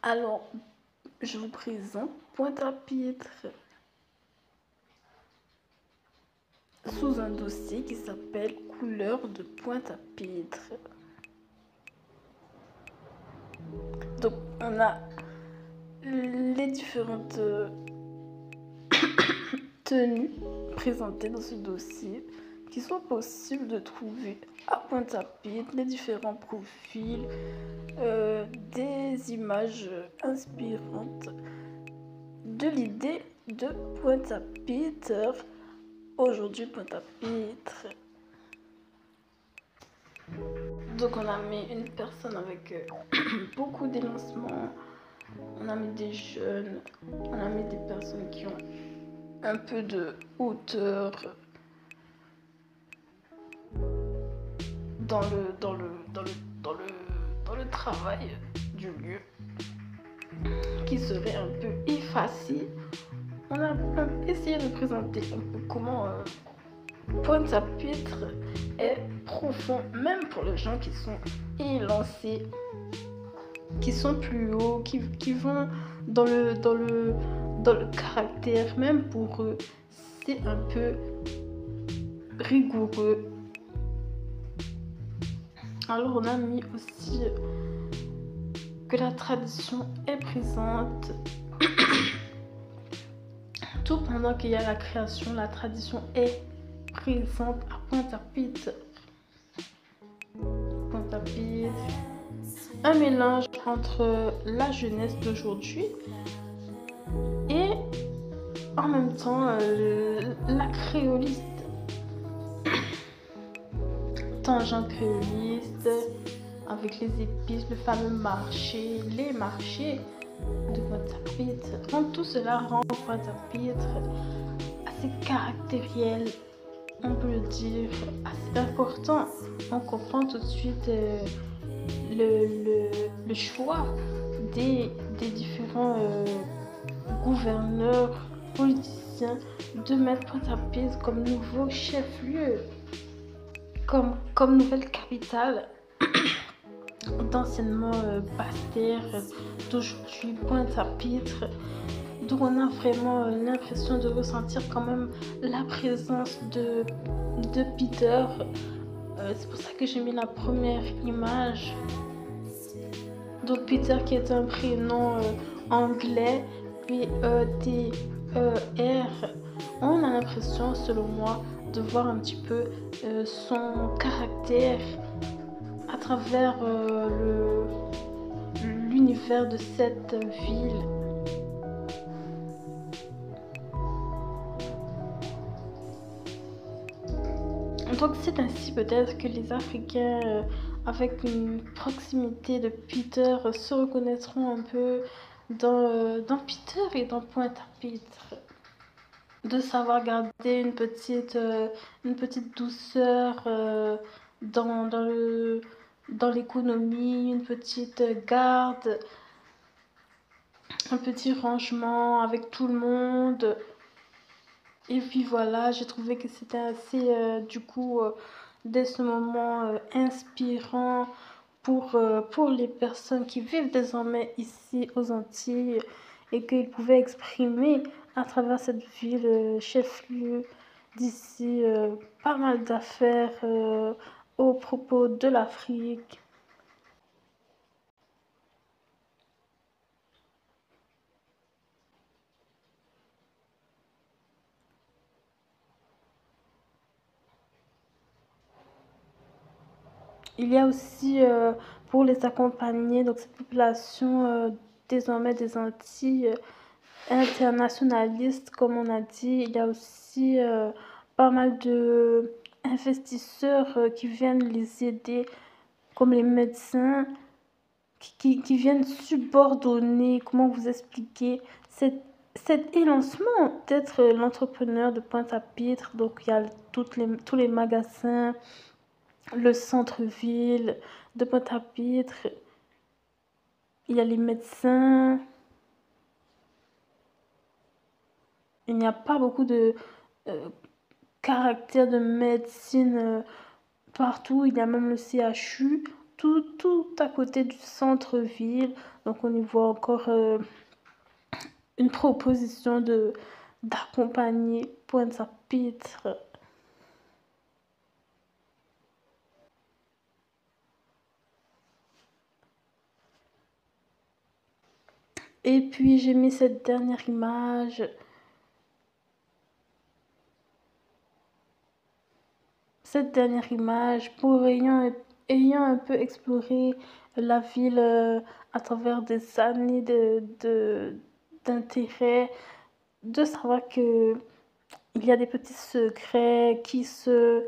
Alors, je vous présente Pointe-à-Pitre sous un dossier qui s'appelle Couleurs de Pointe-à-Pitre. Donc, on a les différentes tenues présentées dans ce dossier qui sont possibles de trouver à Pointe-à-Pitre, les différents profils, des images inspirantes de l'idée de Pointe-à-Pitre. Aujourd'hui, Pointe-à-Pitre. Donc on a mis une personne avec beaucoup d'élancement, on a mis des jeunes, on a mis des personnes qui ont un peu de hauteur dans le travail du lieu, qui serait un peu effacé. On a essayé de présenter un peu comment Pointe-à-Pitre est profond, même pour les gens qui sont élancés, qui sont plus hauts, qui vont dans le caractère. Même pour eux, c'est un peu rigoureux. Alors on a mis aussi que la tradition est présente. Tout pendant qu'il y a la création, la tradition est présente à Pointe-à-Pitre. Pointe-à-Pitre, un mélange entre la jeunesse d'aujourd'hui et en même temps la créoliste. Tangente créoliste avec les épices, le fameux marché, les marchés de Pointe-à-Pitre. Donc tout cela rend Pointe-à-Pitre assez caractériel, on peut le dire, assez important. On comprend tout de suite le choix des différents gouverneurs, politiciens de mettre Pointe-à-Pitre comme nouveau chef-lieu, comme nouvelle capitale d'anciennement Basse-Terre, d'aujourd'hui Pointe-à-Pitre. Donc on a vraiment l'impression de ressentir quand même la présence de Peter. C'est pour ça que j'ai mis la première image. Donc Peter qui est un prénom anglais, P-E-T-E-R. On a l'impression, selon moi, de voir un petit peu son caractère à travers l'univers de cette ville. Donc c'est ainsi peut-être que les Africains, avec une proximité de Peter, se reconnaîtront un peu dans Peter et dans Pointe-à-Pitre. De savoir garder une petite douceur dans l'économie, une petite garde, un petit rangement avec tout le monde. Et puis voilà, j'ai trouvé que c'était assez, dès ce moment, inspirant pour les personnes qui vivent désormais ici aux Antilles et qu'ils pouvaient exprimer à travers cette ville chef-lieu d'ici pas mal d'affaires au propos de l'Afrique. Il y a aussi pour les accompagner, donc cette population désormais des Antilles internationalistes, comme on a dit, il y a aussi pas mal de investisseurs qui viennent les aider, comme les médecins, qui viennent subordonner, comment vous expliquer, cet élancement d'être l'entrepreneur de Pointe-à-Pitre. Donc il y a tous les magasins, le centre-ville de Pointe-à-Pitre, il y a les médecins. Il n'y a pas beaucoup de caractère de médecine partout. Il y a même le CHU. Tout à côté du centre-ville. Donc on y voit encore une proposition d'accompagner Pointe-à-Pitre. Et puis j'ai mis cette dernière image. Pour ayant un peu exploré la ville à travers des années d'intérêt, de savoir que il y a des petits secrets qui font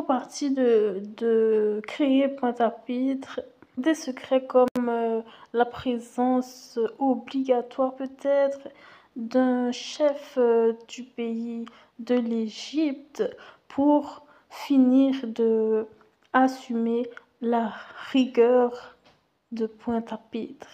partie de créer Pointe-à-Pitre. Des secrets comme la présence obligatoire peut-être d'un chef du pays de l'Égypte pour finir de assumer la rigueur de Pointe-à-Pitre.